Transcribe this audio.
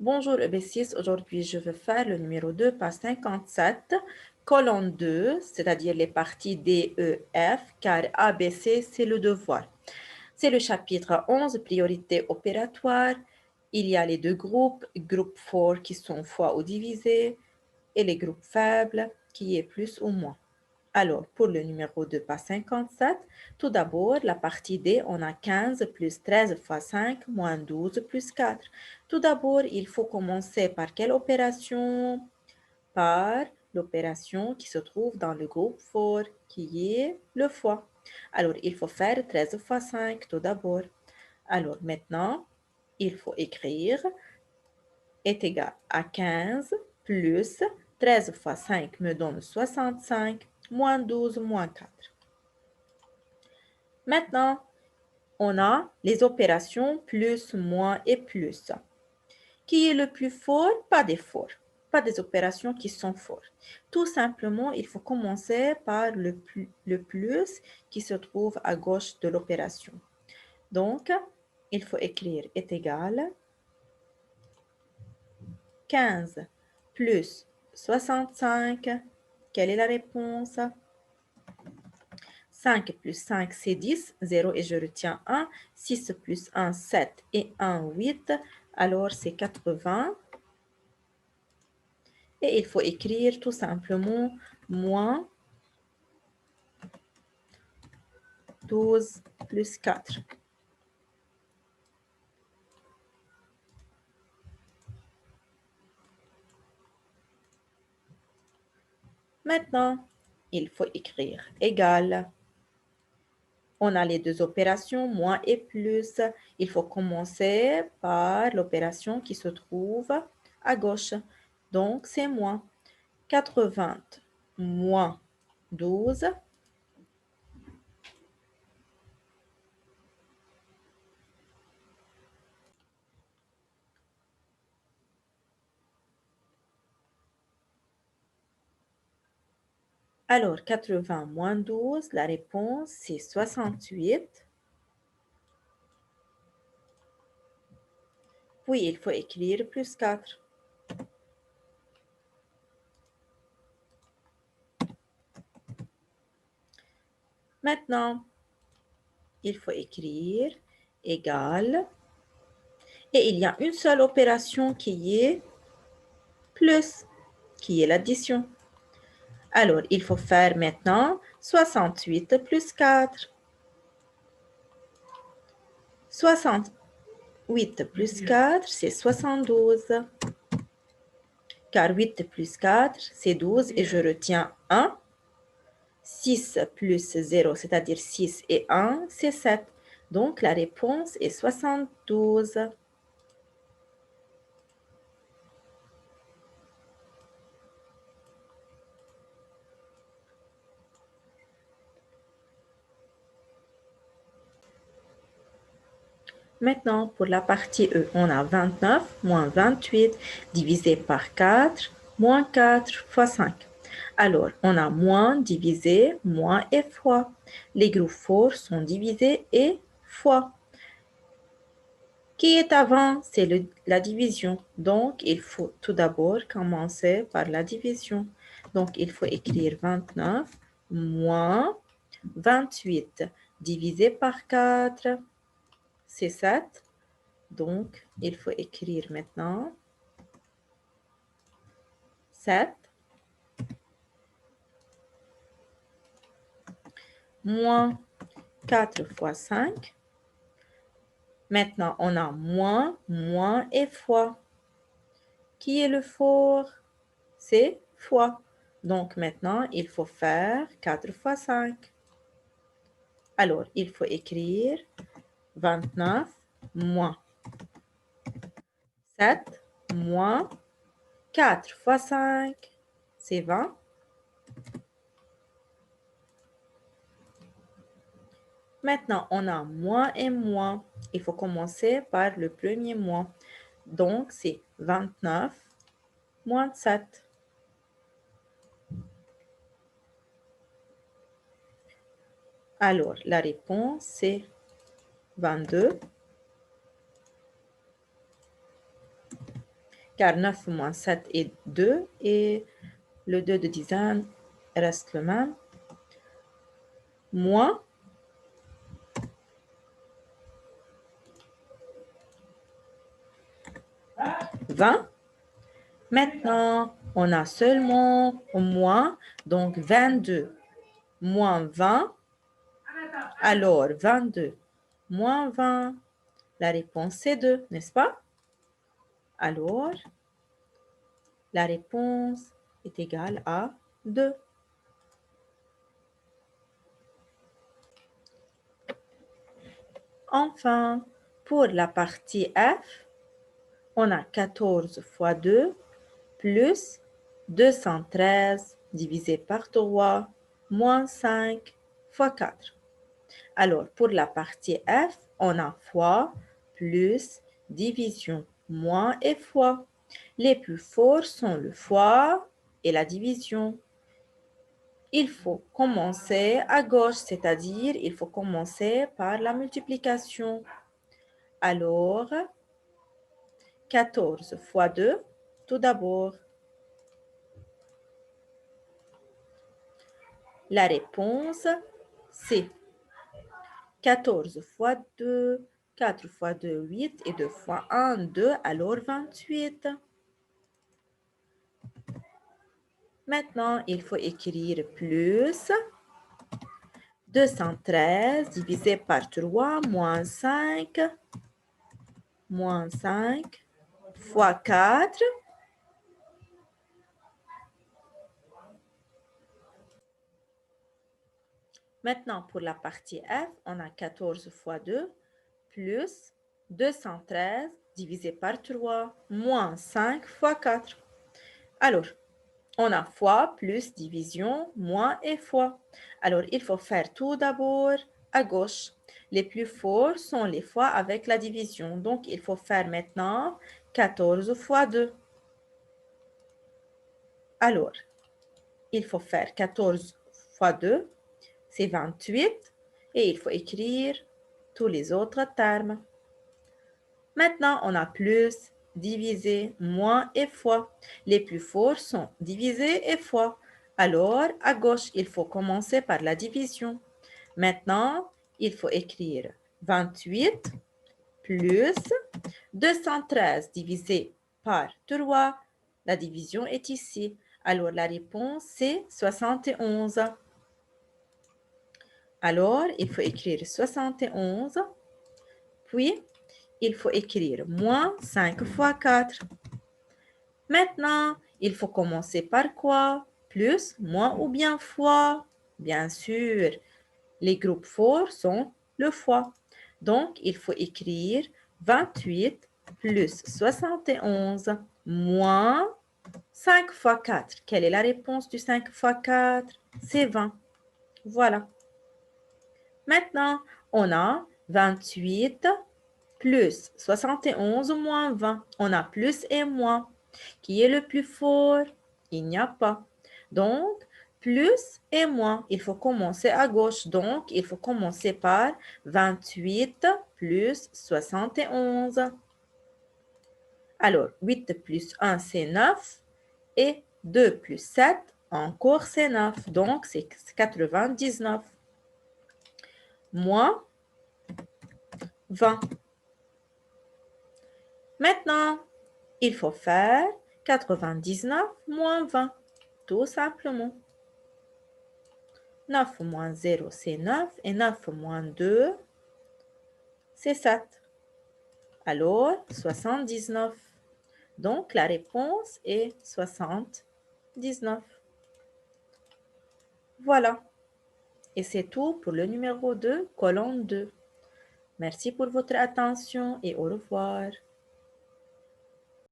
Bonjour EB6, aujourd'hui je vais faire le numéro 2, page 57, colonne 2, c'est-à-dire les parties D, E, F, car A, B, C, c'est le devoir. C'est le chapitre 11, priorité opératoire. Il y a les deux groupes, groupe fort qui sont fois ou divisé, et les groupes faibles qui est plus ou moins. Alors, pour le numéro 2, pas 57, tout d'abord, la partie D, on a 15 plus 13 fois 5 moins 12 plus 4. Tout d'abord, il faut commencer par quelle opération? Par l'opération qui se trouve dans le groupe fort, qui est le fois. Alors, il faut faire 13 fois 5 tout d'abord. Alors, maintenant, il faut écrire est égal à 15 plus 13 fois 5 me donne 65, moins 12, moins 4. Maintenant, on a les opérations plus, moins et plus. Qui est le plus fort? Pas d'effort. Pas des opérations qui sont fortes. Tout simplement, il faut commencer par le plus qui se trouve à gauche de l'opération. Donc, il faut écrire est égal 15 plus 65. Quelle est la réponse? 5 plus 5, c'est 10. 0 et je retiens 1. 6 plus 1, 7 et 1, 8. Alors, c'est 80. Et il faut écrire tout simplement moins 12 plus 4. Maintenant, il faut écrire égal. On a les deux opérations, moins et plus. Il faut commencer par l'opération qui se trouve à gauche. Donc, c'est moins. 80 moins 12. Alors, 80 moins 12, la réponse, c'est 68. Puis, il faut écrire plus 4. Maintenant, il faut écrire égal. Et il y a une seule opération qui est plus, qui est l'addition. Alors, il faut faire maintenant 68 plus 4. 68 plus 4, c'est 72. Car 8 plus 4, c'est 12 et je retiens 1. 6 plus 0, c'est-à-dire 6 et 1, c'est 7. Donc, la réponse est 72. Maintenant, pour la partie E, on a 29 moins 28 divisé par 4 moins 4 fois 5. Alors, on a moins divisé, moins et fois. Les groupes forts sont divisés et fois. Qui est avant? C'est la division. Donc, il faut tout d'abord commencer par la division. Donc, il faut écrire 29 moins 28 divisé par 4, c'est 7. Donc, il faut écrire maintenant 7 moins 4 fois 5. Maintenant, on a moins, moins et fois. Qui est le fort? C'est fois. Donc, maintenant, il faut faire 4 fois 5. Alors, il faut écrire 29 moins 7 moins 4 fois 5. C'est 20. Maintenant, on a moins et moins. Il faut commencer par le premier moins. Donc, c'est 29 moins 7. Alors, la réponse, c'est 22. car 9 moins 7 est 2 et le 2 de dizaine reste le même. Moins 20. Maintenant, on a seulement moins, donc 22 moins 20. Alors, 22 moins 20, la réponse c'est 2, n'est-ce pas? Alors, la réponse est égale à 2. Enfin, pour la partie F, on a 14 fois 2 plus 213 divisé par 3 moins 5 fois 4. Alors, pour la partie F, on a fois plus division moins et fois. Les plus forts sont le fois et la division. Il faut commencer à gauche, c'est-à-dire il faut commencer par la multiplication. Alors, 14 fois 2, tout d'abord. La réponse, c'est 14 fois 2, 4 fois 2, 8 et 2 fois 1, 2, alors 28. Maintenant, il faut écrire plus 213 divisé par 3 moins 5 fois 4. Maintenant, pour la partie F, on a 14 fois 2 plus 213 divisé par 3 moins 5 fois 4. Alors, on a fois plus division, moins et fois. Alors, il faut faire tout d'abord à gauche. Les plus forts sont les fois avec la division. Donc, il faut faire maintenant 14 fois 2. Alors, il faut faire 14 fois 2, c'est 28. Et il faut écrire tous les autres termes. Maintenant, on a plus, divisé, moins et fois. Les plus forts sont divisé et fois. Alors, à gauche, il faut commencer par la division. Maintenant, il faut écrire 28 plus 213 divisé par 3. La division est ici. Alors, la réponse, c'est 71. Alors, il faut écrire 71, puis il faut écrire moins 5 fois 4. Maintenant, il faut commencer par quoi? Plus, moins ou bien fois? Bien sûr, les groupes forts sont le fois. Donc, il faut écrire 28 plus 71 moins 5 fois 4. Quelle est la réponse du 5 fois 4? C'est 20. Voilà. Maintenant, on a 28 plus 71 moins 20. On a plus et moins. Qui est le plus fort? Il n'y a pas. Donc, plus et moins. Il faut commencer à gauche. Donc, il faut commencer par 28 plus 71. Alors, 8 plus 1, c'est 9. Et 2 plus 7, encore c'est 9. Donc, c'est 99. Moins 20. Maintenant, il faut faire 99 moins 20, tout simplement. 9 moins 0, c'est 9, et 9 moins 2, c'est 7. Alors, 79. Donc, la réponse est 79. Voilà. Et c'est tout pour le numéro 2, colonne 2. Merci pour votre attention et au revoir.